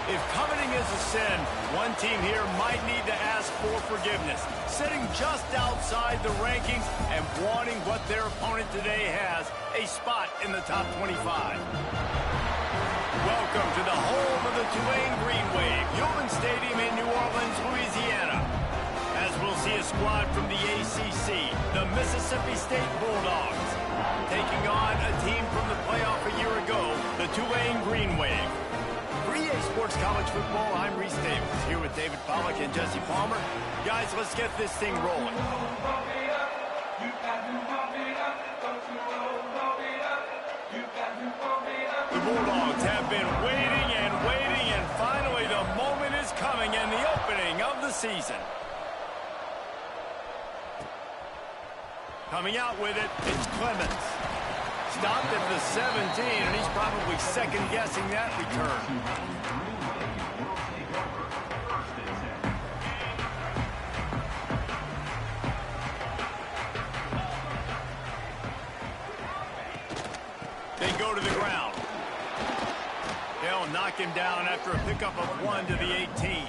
If coveting is a sin, one team here might need to ask for forgiveness, sitting just outside the rankings and wanting what their opponent today has, a spot in the top 25. Welcome to the home of the Tulane Green Wave, Tulane Stadium in New Orleans, Louisiana. As we'll see a squad from the ACC, the Mississippi State Bulldogs, taking on a team from the playoff a year ago, the Tulane Green Wave. For EA Sports College Football, I'm Reese Davis, here with David Pollack and Jesse Palmer. Guys, let's get this thing rolling. The Bulldogs have been waiting, and finally the moment is coming and the opening of the season. Coming out with it, it's Clemens. Stopped at the 17, and he's probably second-guessing that return. They go to the ground. They'll knock him down after a pickup of 1 to the 18.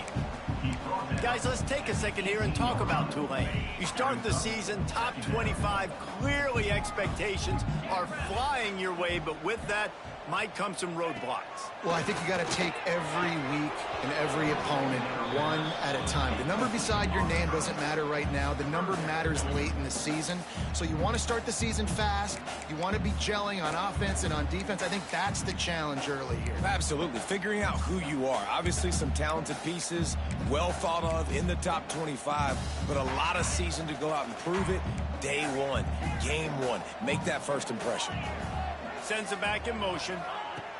Guys, let's take a second here and talk about Tulane. You start the season top 25. Clearly expectations are flying your way, but with that might come some roadblocks. Well, I think you got to take every week and every opponent one at a time. The number beside your name doesn't matter right now. The number matters late in the season. So you want to start the season fast. You want to be gelling on offense and on defense. I think that's the challenge early here. Absolutely. Figuring out who you are. Obviously some talented pieces, well thought of in the top 25, but a lot of season to go out and prove it. Day one, game one. Make that first impression. Sends it back in motion.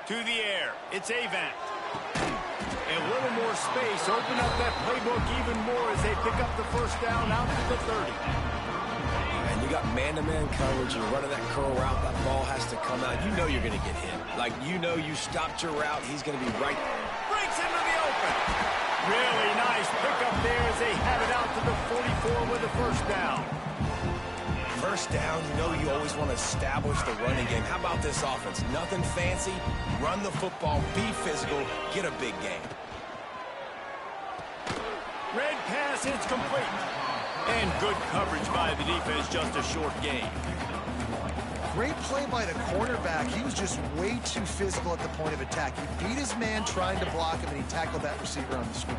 To the air. It's Avant. A little more space. Open up that playbook even more as they pick up the first down out to the 30. And you got man-to-man coverage. You're running that curl route. That ball has to come out. You know you're going to get hit. Like, you know you stopped your route. He's going to be right. Breaks into the open. Really nice pickup there as they have it out to the 44 with the first down. First down, you know you always want to establish the running game. How about this offense? Nothing fancy. Run the football, be physical, get a big game. Red pass, it's complete. And good coverage by the defense, just a short gain. Great play by the cornerback. He was just way too physical at the point of attack. He beat his man trying to block him, and he tackled that receiver on the screen.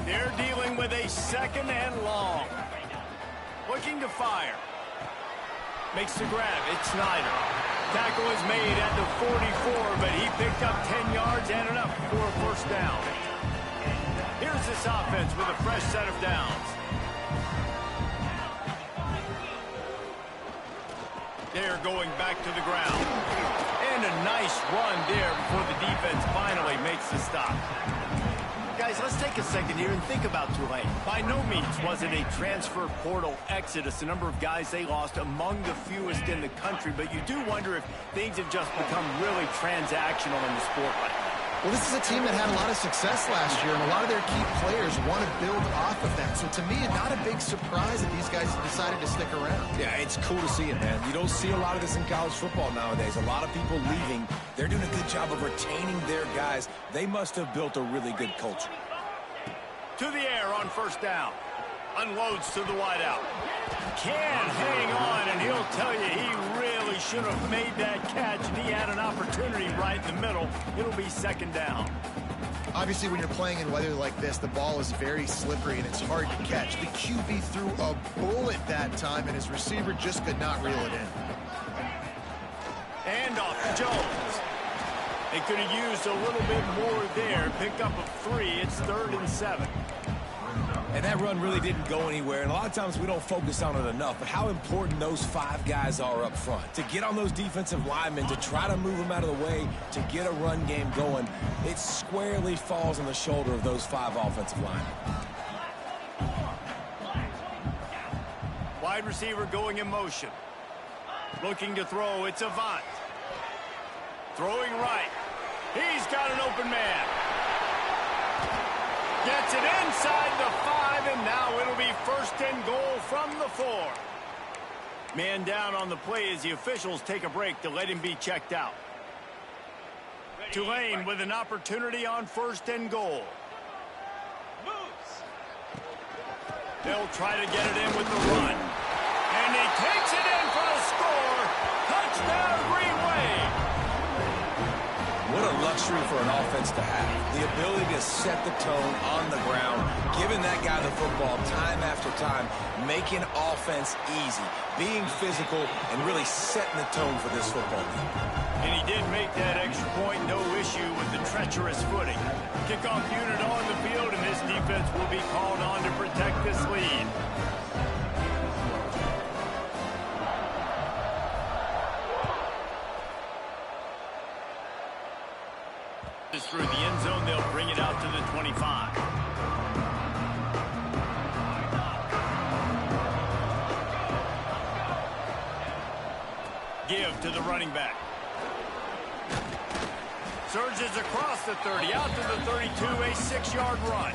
They're dealing with a second and long. Looking to fire. Makes the grab. It's Snyder. Tackle is made at the 44, but he picked up 10 yards and enough for a first down. Here's this offense with a fresh set of downs. They're going back to the ground. And a nice run there before the defense finally makes the stop. Guys, let's take a second here and think about Tulane. By no means was it a transfer portal exodus. The number of guys they lost among the fewest in the country, but you do wonder if things have just become really transactional in the sport right now. Well, this is a team that had a lot of success last year, and a lot of their key players want to build off of that. So to me, it's not a big surprise that these guys decided to stick around. Yeah, it's cool to see it, man. You don't see a lot of this in college football nowadays. A lot of people leaving. They're doing a good job of retaining their guys. They must have built a really good culture. To the air on first down. Unloads to the wideout. Can hang on, and he'll tell you he really should have made that catch, and he had an opportunity right in the middle. It'll be second down. Obviously, when you're playing in weather like this, the ball is very slippery, and it's hard to catch. The QB threw a bullet that time, and his receiver just could not reel it in. Handoff to Jones. They could have used a little bit more there. Pick up of 3. It's 3rd and 7. And that run really didn't go anywhere, and a lot of times we don't focus on it enough, but how important those 5 guys are up front. To get on those defensive linemen, to try to move them out of the way, to get a run game going, it squarely falls on the shoulder of those 5 offensive linemen. Wide receiver going in motion. Looking to throw, it's Avant. Throwing right. He's got an open man. Gets it inside the 5, and now it'll be 1st and goal from the 4. Man down on the play as the officials take a break to let him be checked out. Tulane with an opportunity on 1st and goal. They'll try to get it in with the run. And he takes it in for the score. Touchdown, Green Wave. What a luxury for an offense to have. The ability to set the tone on the ground, giving that guy the football time after time, making offense easy, being physical, and really setting the tone for this football team. And he did make that extra point, no issue with the treacherous footing. Kickoff unit on the field, and this defense will be called on to protect this lead. Through the end zone, they'll bring it out to the 25. Give to the running back. Surges across the 30, out to the 32, a 6-yard run.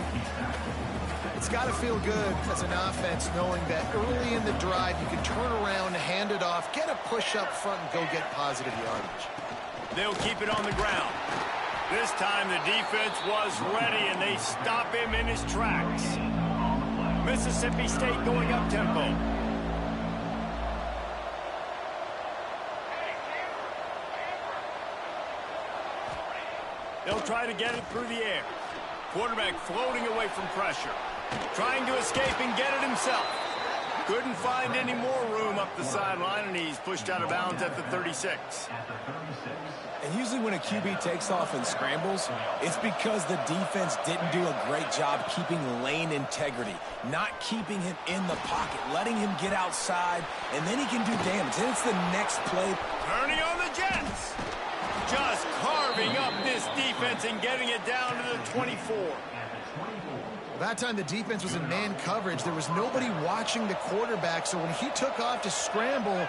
It's got to feel good as an offense knowing that early in the drive you can turn around, hand it off, get a push up front, and go get positive yardage. They'll keep it on the ground. This time the defense was ready, and they stop him in his tracks. Mississippi State going up tempo. They'll try to get it through the air. Quarterback floating away from pressure. Trying to escape and get it himself. Couldn't find any more room up the sideline, and he's pushed out of bounds at the 36. And usually when a QB takes off and scrambles, it's because the defense didn't do a great job keeping lane integrity, not keeping him in the pocket, letting him get outside, and then he can do damage. And it's the next play. Turning on the Jets. Just carving up this defense and getting it down to the 24. That time the defense was in man coverage. There was nobody watching the quarterback, so when he took off to scramble,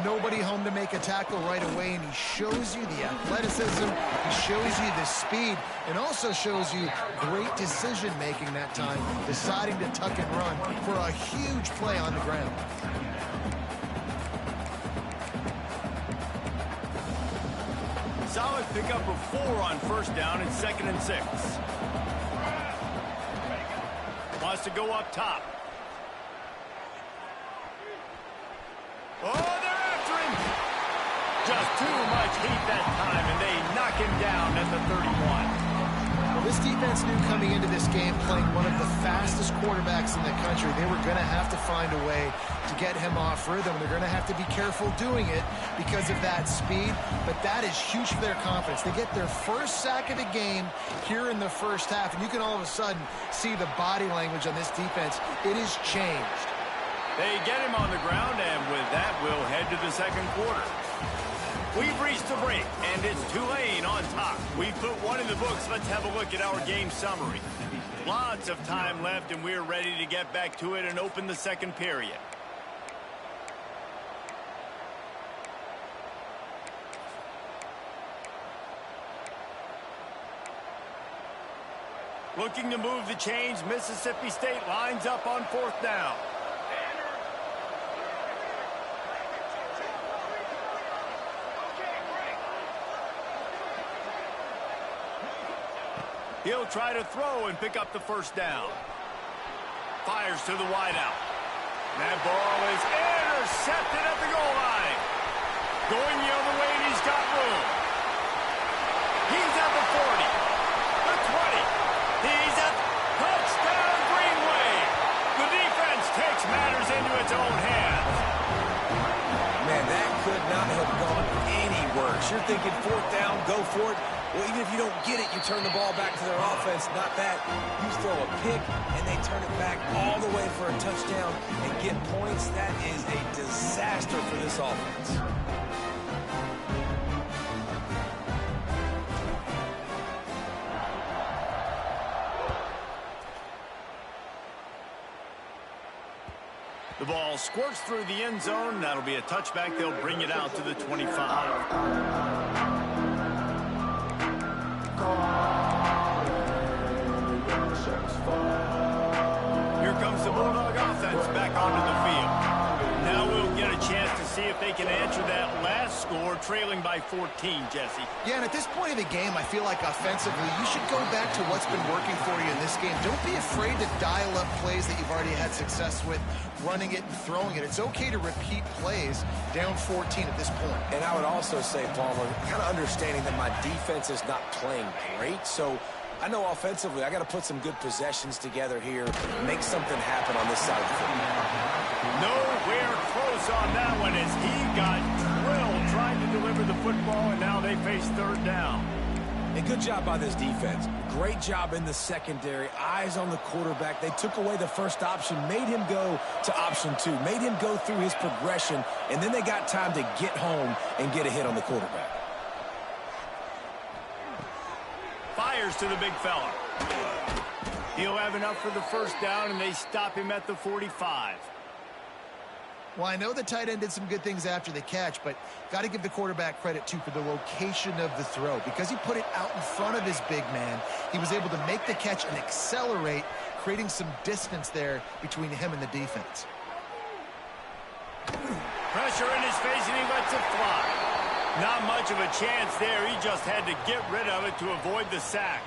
nobody home to make a tackle right away, and he shows you the athleticism, he shows you the speed, and also shows you great decision-making that time, deciding to tuck and run for a huge play on the ground. Solid pickup of 4 on 1st down and 2nd and 6. Wants to go up top. Oh, they're after him. Just too much heat that time, and they knock him down at the 31. Well, this defense knew coming into this game, playing one of the fastest quarterbacks in the country, they were going to have to find a way to get him off rhythm. They're going to have to be careful doing it because of that speed, but that is huge for their confidence. They get their first sack of the game here in the first half, and you can all of a sudden see the body language on this defense. It has changed. They get him on the ground, and with that, we'll head to the 2nd quarter. We've reached the break, and it's Tulane on top. We've put one in the books. Let's have a look at our game summary. Lots of time left, and we're ready to get back to it and open the 2nd period. Looking to move the chains, Mississippi State lines up on 4th down. He'll try to throw and pick up the 1st down. Fires to the wideout. That ball is intercepted at the goal line. Going the other way, and he's got room. He's at the 40. The 20. He's at touchdown, Green Wave. The defense takes matters into its own hands. Man, that could not have gone any worse. You're thinking 4th down, go for it. Well, even if you don't get it, you turn the ball back to their offense. Not that. You throw a pick, and they turn it back all the way for a touchdown and get points. That is a disaster for this offense. The ball squirts through the end zone. That'll be a touchback. They'll bring it out to the 25. Here comes the Bulldog offense back onto the field. Now we'll get a chance to see if they they can answer that last score trailing by 14, Jesse. Yeah, and at this point of the game, I feel like offensively, you should go back to what's been working for you in this game. Don't be afraid to dial up plays that you've already had success with, running it and throwing it. It's okay to repeat plays down 14 at this point. And I would also say, Palmer, kind of understanding that my defense is not playing great, so I know offensively I got to put some good possessions together here, make something happen on this side of the football. Nowhere close on that one as he got drilled trying to deliver the football, and now they face third down. And good job by this defense. Great job in the secondary. Eyes on the quarterback. They took away the first option, made him go to option 2, made him go through his progression, and then they got time to get home and get a hit on the quarterback. Fires to the big fella. He'll have enough for the first down, and they stop him at the 45. Well, I know the tight end did some good things after the catch, but got to give the quarterback credit, too, for the location of the throw. Because he put it out in front of his big man, he was able to make the catch and accelerate, creating some distance there between him and the defense. Pressure in his face, and he lets it fly. Not much of a chance there. He just had to get rid of it to avoid the sack.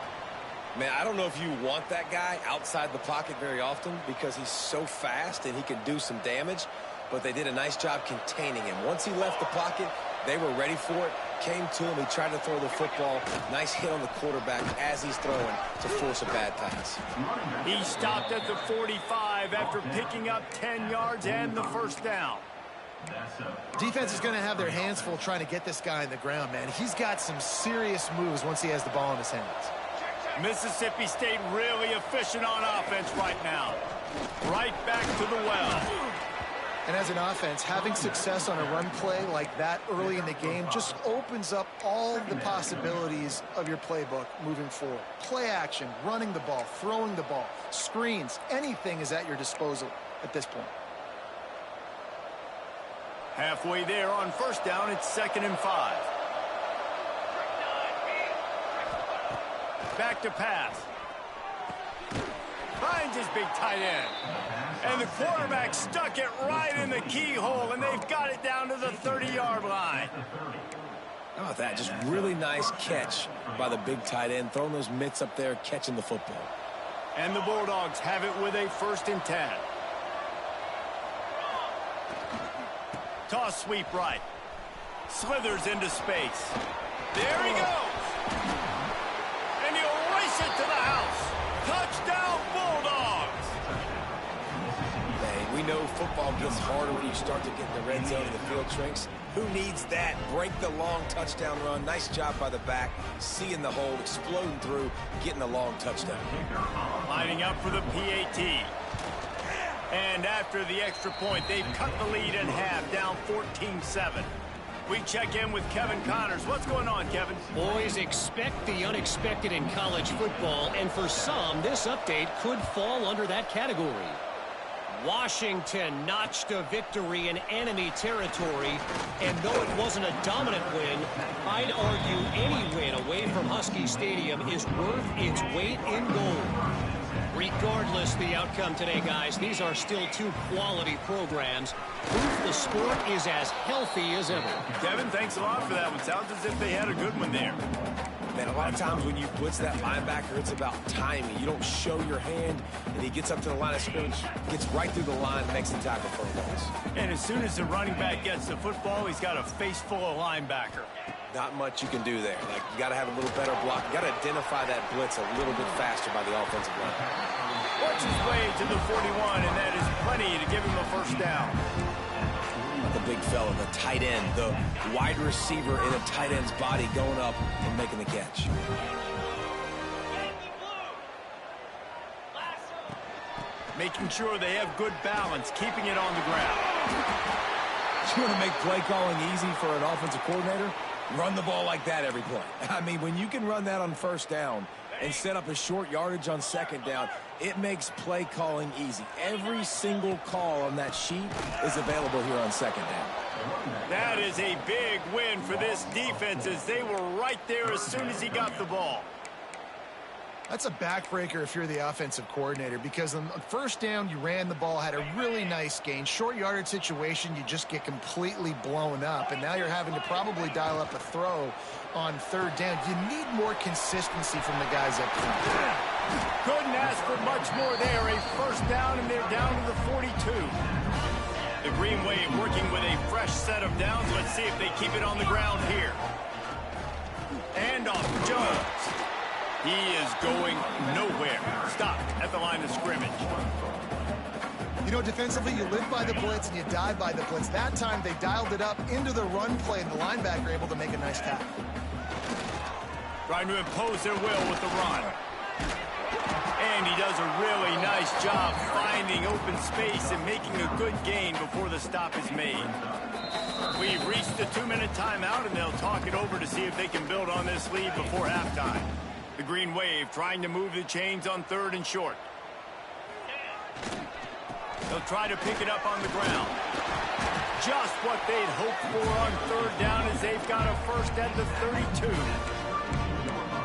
Man, I don't know if you want that guy outside the pocket very often because he's so fast and he can do some damage, but they did a nice job containing him. Once he left the pocket, they were ready for it, came to him, he tried to throw the football. Nice hit on the quarterback as he's throwing to force a bad pass. He stopped at the 45 after picking up 10 yards and the first down. Defense is going to have their hands full trying to get this guy on the ground, man. He's got some serious moves once he has the ball in his hands. Mississippi State really efficient on offense right now. Right back to the well. And as an offense, having success on a run play like that early in the game just opens up all the possibilities of your playbook moving forward. Play action, running the ball, throwing the ball, screens, anything is at your disposal at this point. Halfway there on first down, it's 2nd and 5. Back to pass. Finds his big tight end. And the quarterback stuck it right in the keyhole, and they've got it down to the 30-yard line. How about that? Just really nice catch by the big tight end, throwing those mitts up there, catching the football. And the Bulldogs have it with a 1st and 10. Toss sweep right. Slithers into space. There he goes. And he'll race it to the house. Touchdown, Bulldogs. Hey, we know football gets harder when you start to get in the red zone and the field shrinks. Who needs that? Break the long touchdown run. Nice job by the back. Seeing the hole, exploding through, getting a long touchdown. Lining up for the PAT. And after the extra point, they've cut the lead in half, down 14-7. We check in with Kevin Connors. What's going on, Kevin? Boys, expect the unexpected in college football, and for some, this update could fall under that category. Washington notched a victory in enemy territory, and though it wasn't a dominant win, I'd argue any win away from Husky Stadium is worth its weight in gold. Regardless the outcome today, guys, these are still two quality programs. Proof the sport is as healthy as ever. Kevin, thanks a lot for that one. Sounds as if they had a good one there. Man, a lot of times when you blitz that linebacker, it's about timing. You don't show your hand, and he gets up to the line of scrimmage, gets right through the line, makes the tackle for a loss. And as soon as the running back gets the football, he's got a face full of linebacker. Not much you can do there. Like, you got to have a little better block. You got to identify that blitz a little bit faster by the offensive line. Works his way to the 41, and that is plenty to give him a first down. The big fella, the tight end, the wide receiver in a tight end's body going up and making the catch. Making sure they have good balance, keeping it on the ground. You want to make play calling easy for an offensive coordinator? Run the ball like that every play. I mean, when you can run that on first down and set up a short yardage on second down, it makes play calling easy. Every single call on that sheet is available here on second down. That is a big win for this defense as they were right there as soon as he got the ball. That's a backbreaker if you're the offensive coordinator, because on first down, you ran the ball, had a really nice gain. Short yardage situation, you just get completely blown up, and now you're having to probably dial up a throw on third down. You need more consistency from the guys up front. Couldn't ask for much more there. A first down, and they're down to the 42. The Green Wave working with a fresh set of downs. Let's see if they keep it on the ground here. And off Jones. He is going nowhere. Stopped at the line of scrimmage. You know, defensively, you live by the blitz and you die by the blitz. That time, they dialed it up into the run play, and the linebacker able to make a nice tackle. Trying to impose their will with the run. And he does a really nice job finding open space and making a good gain before the stop is made. We've reached the 2-minute timeout, and they'll talk it over to see if they can build on this lead before halftime. The Green Wave trying to move the chains on third and short. They'll try to pick it up on the ground. Just what they'd hoped for on third down, as they've got a first at the 32.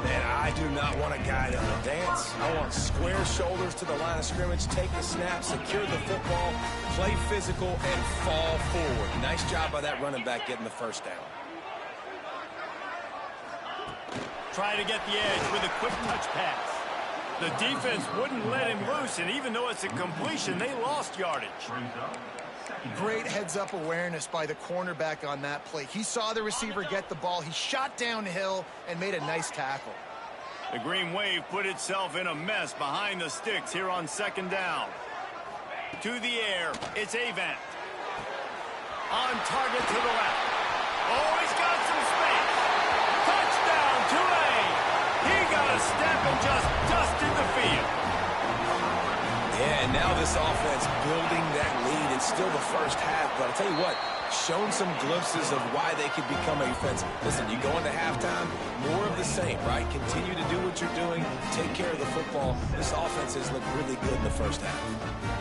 Man, I do not want a guy to dance. I want square shoulders to the line of scrimmage, take the snap, secure the football, play physical, and fall forward. Nice job by that running back getting the first down. Try to get the edge with a quick touch pass. The defense wouldn't let him loose, and even though it's a completion, they lost yardage. Great heads-up awareness by the cornerback on that play. He saw the receiver get the ball. He shot downhill and made a nice tackle. The Green Wave put itself in a mess behind the sticks here on second down. To the air, it's Avant. On target to the left. Oh, he's got some space. Touchdown, Tulane. He got a step and just dusted the field. Yeah, and now this offense building that lead. It's still the first half, but I'll tell you what, shown some glimpses of why they could become offensive. Listen, you go into halftime, more of the same, right? Continue to do what you're doing, take care of the football. This offense has looked really good in the first half.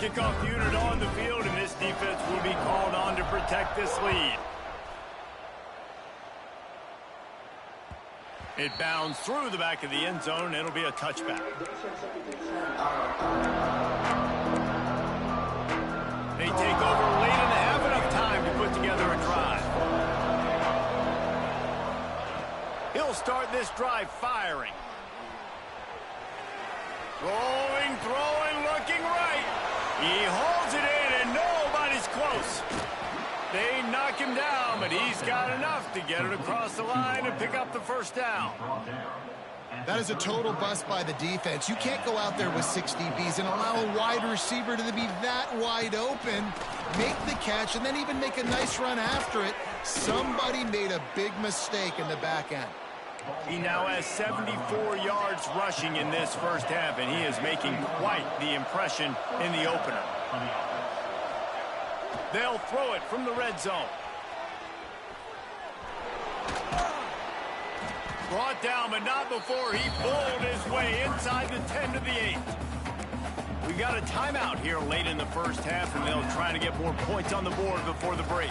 Kickoff unit on the field, and this defense will be called on to protect this lead. It bounds through the back of the end zone. It'll be a touchback. They take over late and have enough time to put together a drive. He'll start this drive firing. Rolling, throwing, looking right. He holds it in, and nobody's close. They knock him down, but he's got enough to get it across the line and pick up the first down. That is a total bust by the defense. You can't go out there with 6 DBs and allow a wide receiver to be that wide open, make the catch, and then even make a nice run after it. Somebody made a big mistake in the back end. He now has 74 yards rushing in this first half, and he is making quite the impression in the opener. They'll throw it from the red zone. Brought down, but not before he bowled his way inside the 10 to the 8. We got a timeout here late in the first half, and they'll try to get more points on the board before the break.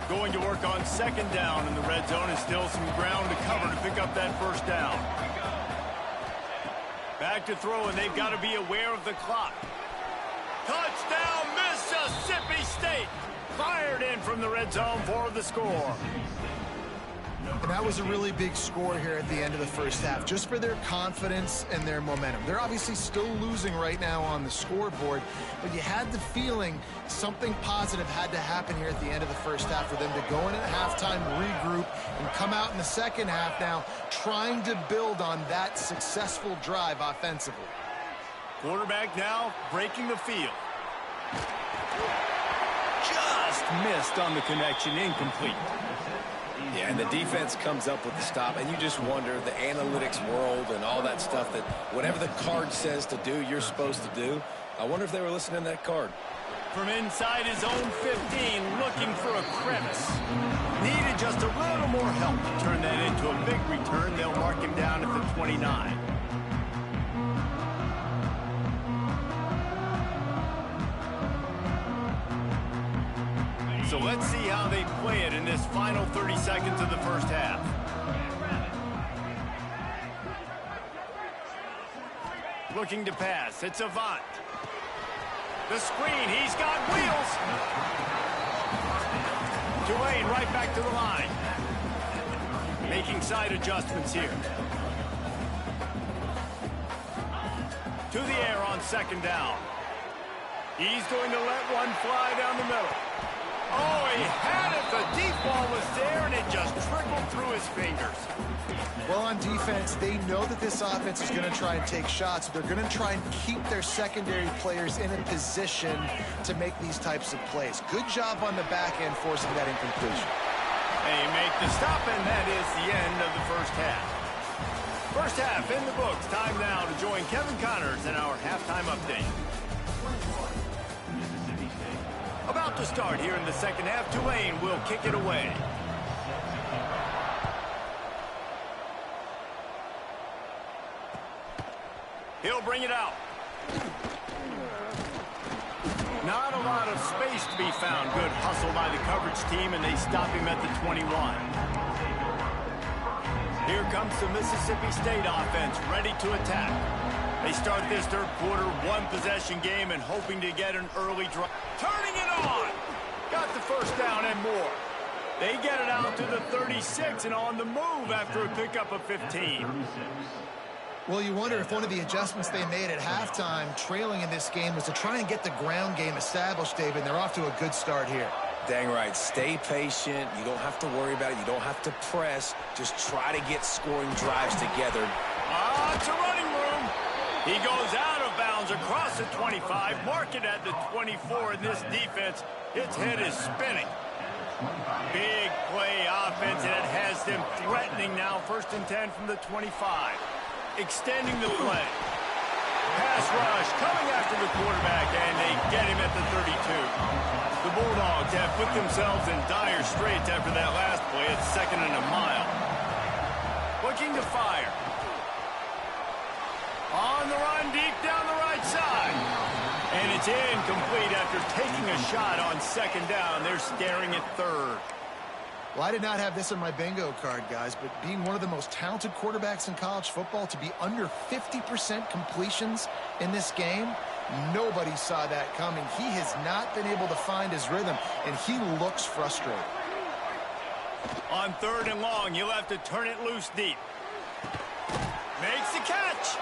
Going to work on second down in the red zone, and still some ground to cover to pick up that first down. Back to throw, and they've got to be aware of the clock. Touchdown, Mississippi State! Fired in from the red zone for the score. And that was a really big score here at the end of the first half, just for their confidence and their momentum. They're obviously still losing right now on the scoreboard, but you had the feeling something positive had to happen here at the end of the first half for them to go in at halftime, regroup, and come out in the second half now trying to build on that successful drive offensively. Quarterback now breaking the field. Just missed on the connection, incomplete. Yeah, and the defense comes up with the stop, and you just wonder, the analytics world and all that stuff, that whatever the card says to do, you're supposed to do. I wonder if they were listening to that card. From inside his own 15, looking for a crevice. Needed just a little more help to turn that into a big return. They'll mark him down at the 29. So let's see how they play it in this final 30 seconds of the first half. looking to pass. It's Avant. The screen, he's got wheels. Tulane right back to the line. Making side adjustments here. To the air on second down. He's going to let one fly down the middle. Oh, he had it. The deep ball was there, and it just trickled through his fingers. Well, on defense, they know that this offense is going to try and take shots. They're going to try and keep their secondary players in a position to make these types of plays. Good job on the back end forcing that incompletion. They make the stop, and that is the end of the first half. First half in the books. Time now to join Kevin Connors in our halftime update. About to start here in the second half. Tulane will kick it away. He'll bring it out. Not a lot of space to be found. Good hustle by the coverage team, and they stop him at the 21. Here comes the Mississippi State offense, ready to attack. They start this third quarter one-possession game and hoping to get an early drive. Turning it on! Got the first down and more. They get it out to the 36 and on the move after a pickup of 15. Well, you wonder if one of the adjustments they made at halftime, trailing in this game, was to try and get the ground game established, David. They're off to a good start here. Dang right. Stay patient. You don't have to worry about it. You don't have to press. Just try to get scoring drives together. It's a running room. He goes out of bounds across the 25, mark it at the 24, and this defense, its head is spinning. Big play offense, and it has them threatening now. 1st and 10 from the 25. Extending the play. Pass rush coming after the quarterback, and they get him at the 32. The Bulldogs have put themselves in dire straits after that last play. It's 2nd and a mile. Looking to fire. On the run, deep down the right side. And it's incomplete after taking a shot on 2nd down. They're staring at 3rd. Well, I did not have this on my bingo card, guys, but being one of the most talented quarterbacks in college football, to be under 50% completions in this game, nobody saw that coming. He has not been able to find his rhythm, and he looks frustrated. On 3rd and long, you'll have to turn it loose deep. Makes the catch.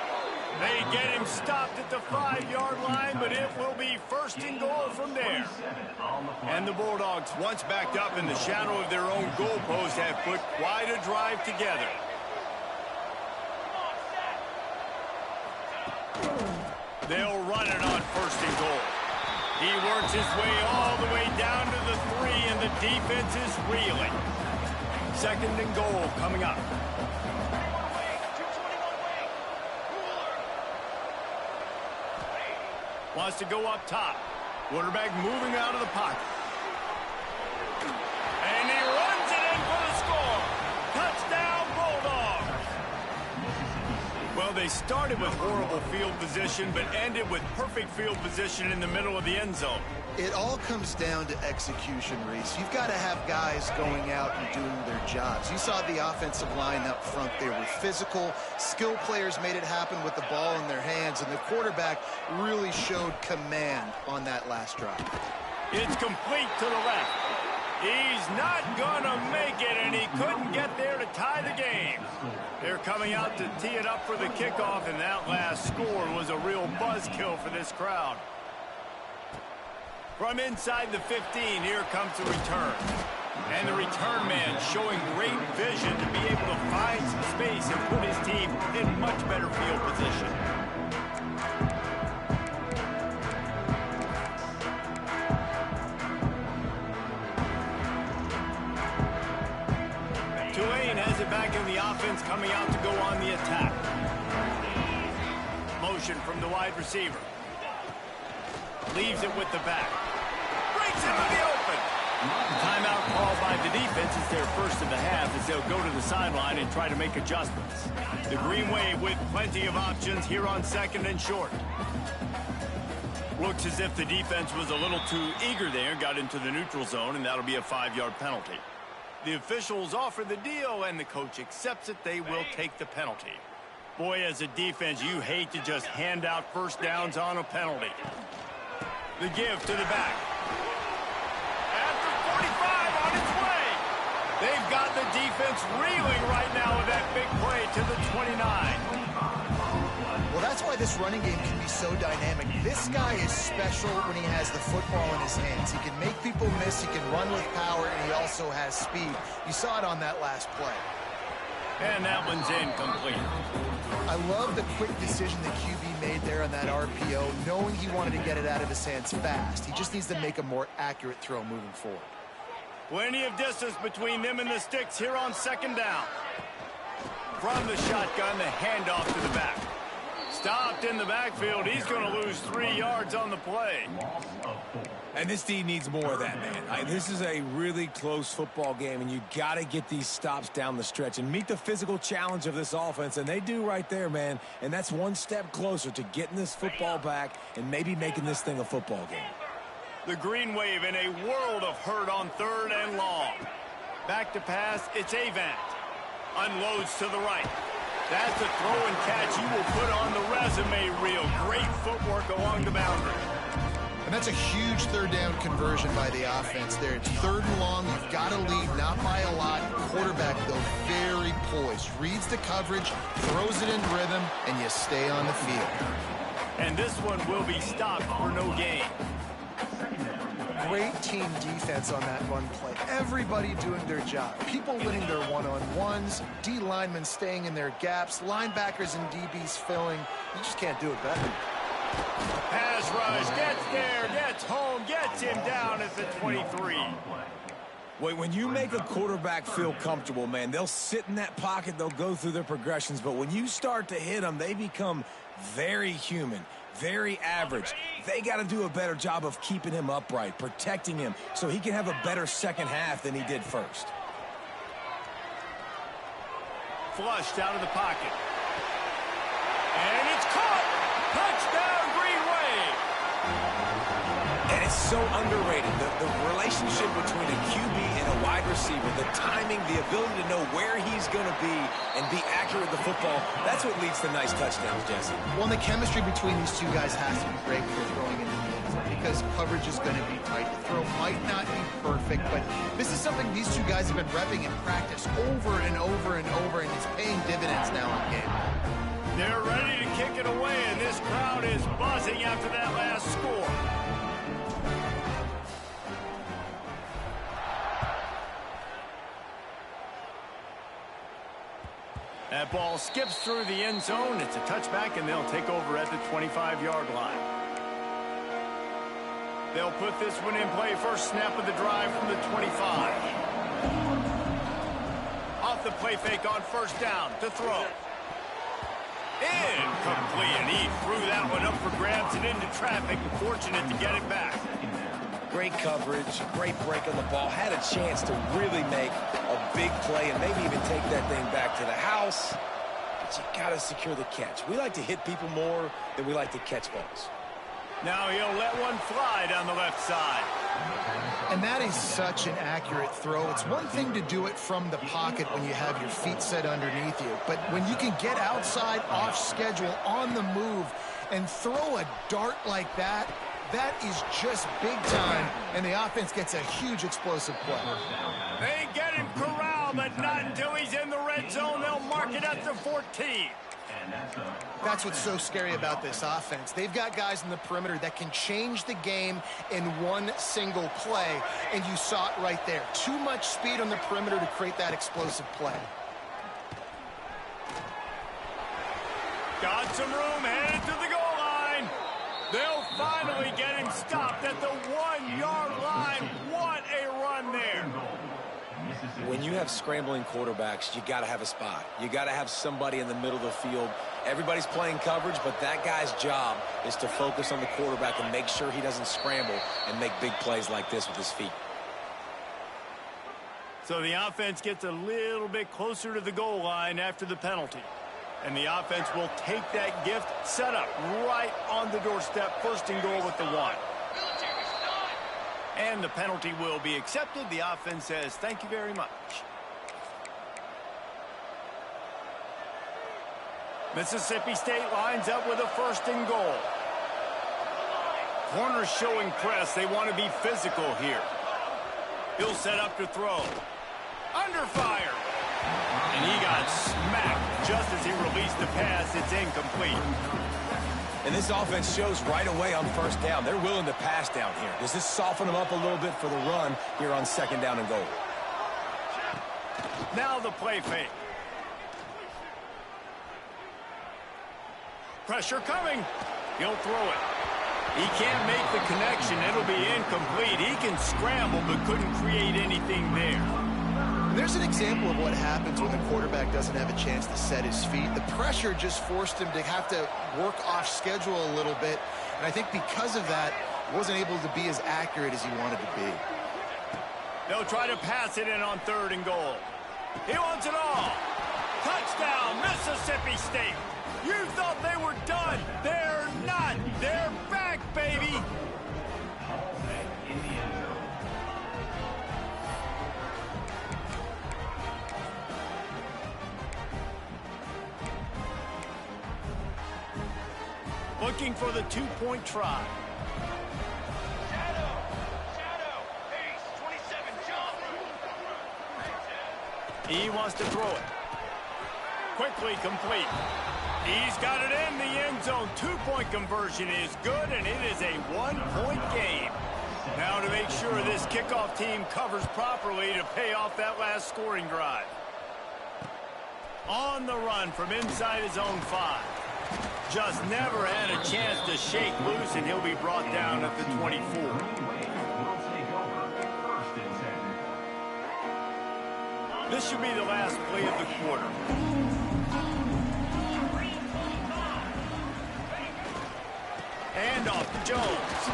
They get him stopped at the 5-yard line, but it will be 1st and goal from there. And the Bulldogs, once backed up in the shadow of their own goalpost, have put quite a drive together. They'll run it on 1st and goal. He works his way all the way down to the 3, and the defense is reeling. 2nd and goal coming up. Wants to go up top. Quarterback moving out of the pocket. And he runs it in for the score. Touchdown, Bulldogs. Well, they started with horrible field position, but ended with perfect field position in the middle of the end zone. It all comes down to execution, Reese. You've got to have guys going out and doing their jobs. You saw the offensive line up front. They were physical. Skill players made it happen with the ball in their hands, and the quarterback really showed command on that last drive. It's complete to the left. He's not going to make it, and he couldn't get there to tie the game. They're coming out to tee it up for the kickoff, and that last score was a real buzzkill for this crowd. From inside the 15, here comes the return. And the return man showing great vision to be able to find some space and put his team in much better field position. Tulane has it back in the offense, coming out to go on the attack. Motion from the wide receiver. Leaves it with the back. Breaks into the open. Timeout called by the defense is their first of the half, as they'll go to the sideline and try to make adjustments. The Green Wave with plenty of options here on 2nd and short. Looks as if the defense was a little too eager there, got into the neutral zone, and that'll be a 5-yard penalty. The officials offer the deal, and the coach accepts it. They will take the penalty. Boy, as a defense, you hate to just hand out first downs on a penalty. The give to the back. After 45 on its way. They've got the defense reeling right now with that big play to the 29. Well, that's why this running game can be so dynamic. This guy is special when he has the football in his hands. He can make people miss, he can run with power, and he also has speed. You saw it on that last play. And that one's incomplete. I love the quick decision the QB made there on that RPO, knowing he wanted to get it out of his hands fast. He just needs to make a more accurate throw moving forward. Plenty of distance between them and the sticks here on second down. From the shotgun, the handoff to the back. Stopped in the backfield. He's going to lose 3 yards on the play. And this D needs more of that, man. This is a really close football game, and you got to get these stops down the stretch and meet the physical challenge of this offense, and they do right there, man. And that's one step closer to getting this football back and maybe making this thing a football game. The green wave in a world of hurt on 3rd and long. Back to pass, it's Avant. Unloads to the right. That's a throw and catch you will put on the resume reel. Great footwork along the boundary. And that's a huge 3rd down conversion by the offense there. It's 3rd and long. You've got to lead, not by a lot. Quarterback, though, very poised. Reads the coverage, throws it in rhythm, and you stay on the field. And this one will be stopped for no gain. Great team defense on that run play. Everybody doing their job. People winning their one-on-ones, D linemen staying in their gaps, linebackers and DBs filling. You just can't do it better. Pass rush, gets there, gets home, gets him down at the 23. Wait, when you make a quarterback feel comfortable, man, they'll sit in that pocket, they'll go through their progressions, but when you start to hit them, they become very human, very average. They got to do a better job of keeping him upright, protecting him, so he can have a better second half than he did first. Flushed out of the pocket. And it's caught! Touchdown, Green Wave! And it's so underrated. The relationship between a QB and a wide receiver, the timing, the ability to know where he's going to be and be accurate with the football, that's what leads to nice touchdowns, Jesse. Well, the chemistry between these two guys has to be great for throwing into the end zone because coverage is going to be tight. The throw might not be perfect, but this is something these two guys have been repping in practice over and over and over, and it's paying dividends now in game. They're ready to kick it away, and this crowd is buzzing after that last score. That ball skips through the end zone. It's a touchback, and they'll take over at the 25-yard line. They'll put this one in play. First snap of the drive from the 25. Off the play fake on first down to throw. Incomplete, and he threw that one up for grabs and into traffic. Fortunate to get it back. Great coverage, great break on the ball. Had a chance to really make a big play and maybe even take that thing back to the house. But you got to secure the catch. We like to hit people more than we like to catch balls. Now he'll let one fly down the left side. And that is such an accurate throw. It's one thing to do it from the pocket when you have your feet set underneath you, but when you can get outside, off schedule, on the move, and throw a dart like that, that is just big time, and the offense gets a huge explosive play. They get him corralled, but not until he's in the red zone. They'll mark it at the 14. That's what's so scary about this offense. They've got guys in the perimeter that can change the game in one single play, and you saw it right there. Too much speed on the perimeter to create that explosive play. Got some room, headed to the goal line. They'll finally get him stopped at the 1-yard line. What a run there. When you have scrambling quarterbacks, you got to have a spot. You got to have somebody in the middle of the field. Everybody's playing coverage, but that guy's job is to focus on the quarterback and make sure he doesn't scramble and make big plays like this with his feet. So the offense gets a little bit closer to the goal line after the penalty. And the offense will take that gift, set up right on the doorstep, first and goal with the 1. And the penalty will be accepted. The offense says, thank you very much. Mississippi State lines up with a 1st and goal. Corners showing press. They want to be physical here. He'll set up to throw. Under fire. And he got smacked just as he released the pass. It's incomplete. And this offense shows right away on 1st down. They're willing to pass down here. Does this soften them up a little bit for the run here on 2nd down and goal? Now the play fake. Pressure coming. He'll throw it. He can't make the connection. It'll be incomplete. He can scramble but couldn't create anything there. There's an example of what happens when the quarterback doesn't have a chance to set his feet. The pressure just forced him to have to work off schedule a little bit. And I think because of that, wasn't able to be as accurate as he wanted to be. They'll try to pass it in on 3rd and goal. He wants it all. Touchdown, Mississippi State. You thought they were done. They're not. They're back, baby. Looking for the 2-point try. Shadow. Pace, 27, jump. He wants to throw it. Quickly complete. He's got it in the end zone. 2-point conversion is good, and it is a 1-point game. Now to make sure this kickoff team covers properly to pay off that last scoring drive. On the run from inside his own 5. Just never had a chance to shake loose, and he'll be brought down at the 24. This should be the last play of the quarter. Hand off to Jones.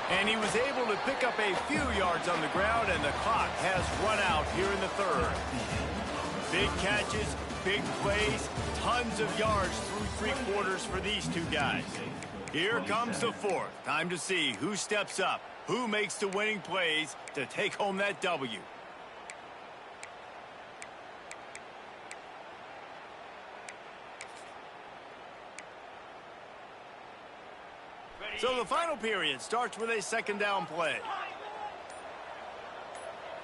And he was able to pick up a few yards on the ground, and the clock has run out here in the 3rd. Big catches, big plays, tons of yards through 3 quarters for these two guys. Here comes the 4th. Time to see who steps up, who makes the winning plays to take home that W. So the final period starts with a 2nd down play.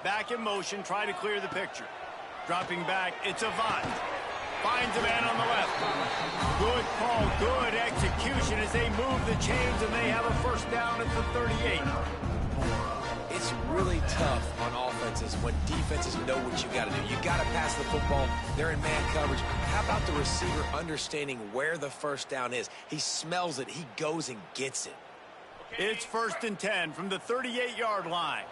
Back in motion, try to clear the picture. Dropping back, it's Avant. Finds a man on the left. Good call, good execution as they move the chains, and they have a 1st down at the 38. It's really tough on offenses when defenses know what you got to do. You got to pass the football. They're in man coverage. How about the receiver understanding where the 1st down is? He smells it. He goes and gets it. It's 1st and 10 from the 38-yard line.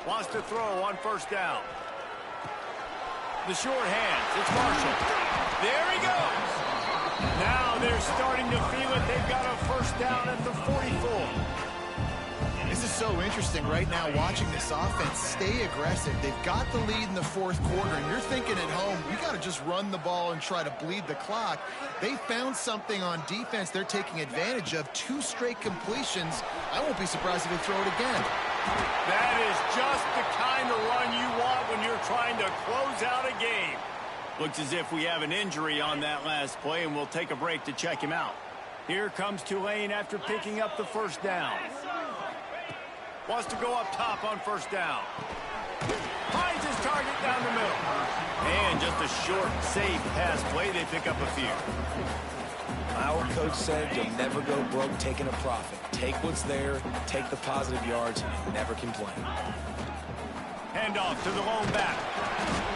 Wants to throw on 1st down. The short hands. It's Marshall. There he goes. Now they're starting to feel it. They've got a 1st down at the 44. This is so interesting right now watching this offense stay aggressive. They've got the lead in the 4th quarter, and you're thinking at home, we got to just run the ball and try to bleed the clock. They found something on defense they're taking advantage of. 2 straight completions. I won't be surprised if they throw it again. That is just the kind of run you want when you're trying to close out a game. Looks as if we have an injury on that last play, and we'll take a break to check him out. Here comes Tulane after picking up the 1st down. Wants to go up top on 1st down. Finds his target down the middle. And just a short, safe pass play. They pick up a few. Our coach said you'll never go broke taking a profit. Take what's there, take the positive yards, and never complain. Handoff to the lone back.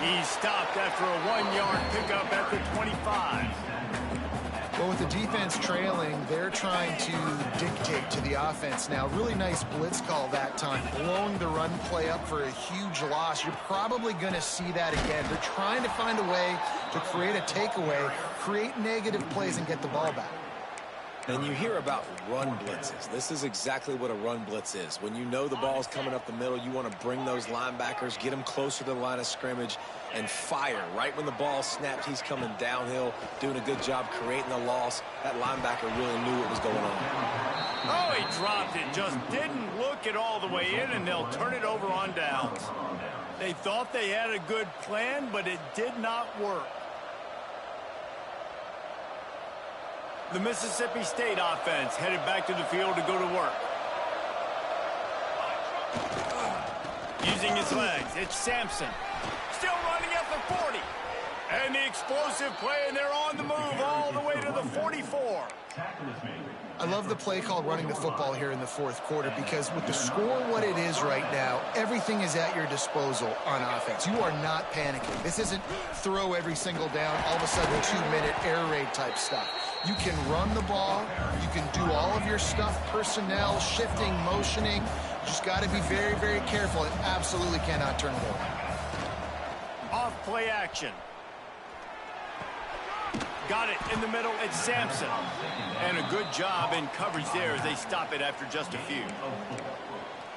He's stopped after a 1-yard pickup at the 25. Well, with the defense trailing, they're trying to dictate to the offense now. Really nice blitz call that time, blowing the run play up for a huge loss. You're probably going to see that again. They're trying to find a way to create a takeaway, create negative plays, and get the ball back. And you hear about run blitzes. This is exactly what a run blitz is. When you know the ball's coming up the middle, you want to bring those linebackers, get them closer to the line of scrimmage, and fire. Right when the ball snaps, he's coming downhill, doing a good job creating the loss. That linebacker really knew what was going on. Oh, he dropped it. Just didn't look it all the way in, and they'll turn it over on downs. They thought they had a good plan, but it did not work. The Mississippi State offense headed back to the field to go to work. Using his legs, it's Sampson. Still running at the 40. And the explosive play, and they're on the move all the way to the 44. I love the play call running the football here in the fourth quarter because with the score what it is right now, everything is at your disposal on offense. You are not panicking. This isn't throw every single down, all of a sudden 2-minute air raid type stuff. You can run the ball. You can do all of your stuff, personnel, shifting, motioning. You just got to be very, very careful and absolutely cannot turn it over. Off play action. Got it in the middle. It's Sampson. And a good job in coverage there as they stop it after just a few.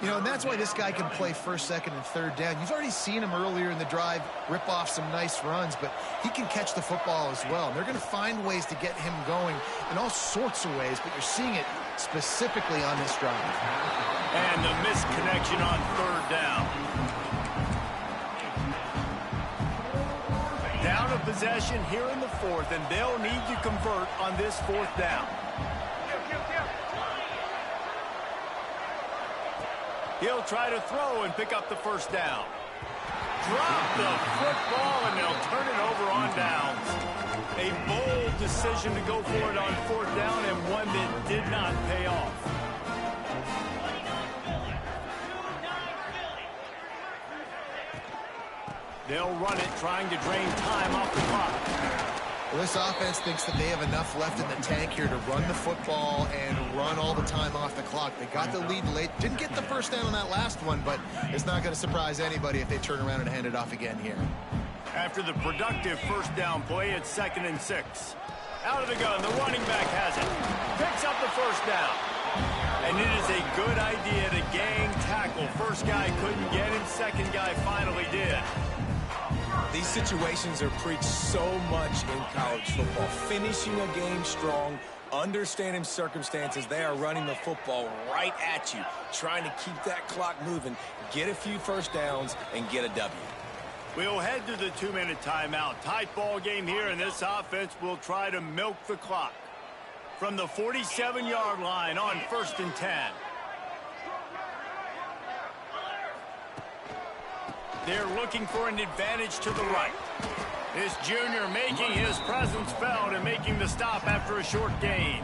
You know, and that's why this guy can play first, second, and third down. You've already seen him earlier in the drive rip off some nice runs, but he can catch the football as well. And they're going to find ways to get him going in all sorts of ways, but you're seeing it specifically on this drive. And the missed connection on third down. Down a possession here in the fourth, and they'll need to convert on this fourth down. He'll try to throw and pick up the first down. Drop the football, and they'll turn it over on downs. A bold decision to go for it on fourth down, and one that did not pay off. They'll run it, trying to drain time off the clock. Well, this offense thinks that they have enough left in the tank here to run the football and run all the time off the clock. They got the lead late. Didn't get the first down on that last one, but it's not going to surprise anybody if they turn around and hand it off again here. After the productive first down play, it's 2nd and 6. Out of the gun, the running back has it. Picks up the first down. And it is a good idea to gang tackle. First guy couldn't get him, second guy finally did. These situations are preached so much in college football. Finishing a game strong, understanding circumstances. They are running the football right at you, trying to keep that clock moving, get a few first downs, and get a W. We'll head to the 2-minute timeout. Tight ball game here, and this offense will try to milk the clock. From the 47-yard line on 1st and 10. They're looking for an advantage to the right. This junior making his presence felt and making the stop after a short gain.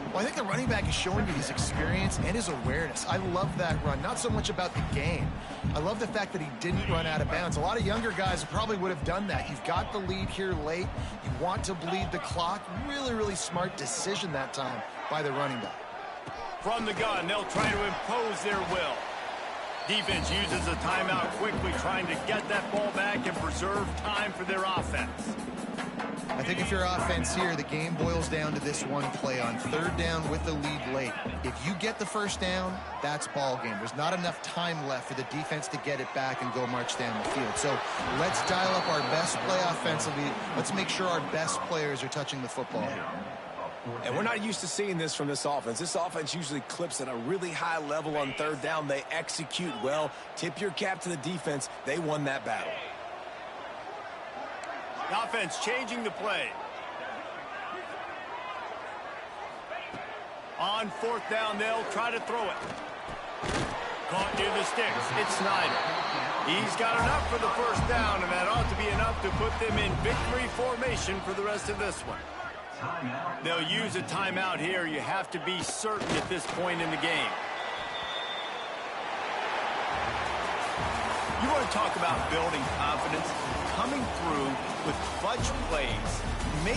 Well, I think the running back is showing you his experience and his awareness. I love that run. Not so much about the game. I love the fact that he didn't run out of bounds. A lot of younger guys probably would have done that. You've got the lead here late. You want to bleed the clock. Really, really smart decision that time by the running back. From the gun, they'll try to impose their will. Defense uses a timeout quickly, trying to get that ball back and preserve time for their offense. I think if you're offense here, the game boils down to this one play on 3rd down with the lead late. If you get the first down, that's ball game. There's not enough time left for the defense to get it back and go march down the field. So let's dial up our best play offensively. Let's make sure our best players are touching the football here. And we're not used to seeing this from this offense. This offense usually clips at a really high level on 3rd down. They execute well. Tip your cap to the defense. They won that battle. The offense changing the play. On 4th down, they'll try to throw it. Caught near the sticks. It's Snyder. He's got enough for the first down, and that ought to be enough to put them in victory formation for the rest of this one. They'll use a timeout here. You have to be certain at this point in the game. You want to talk about building confidence? Coming through with clutch plays,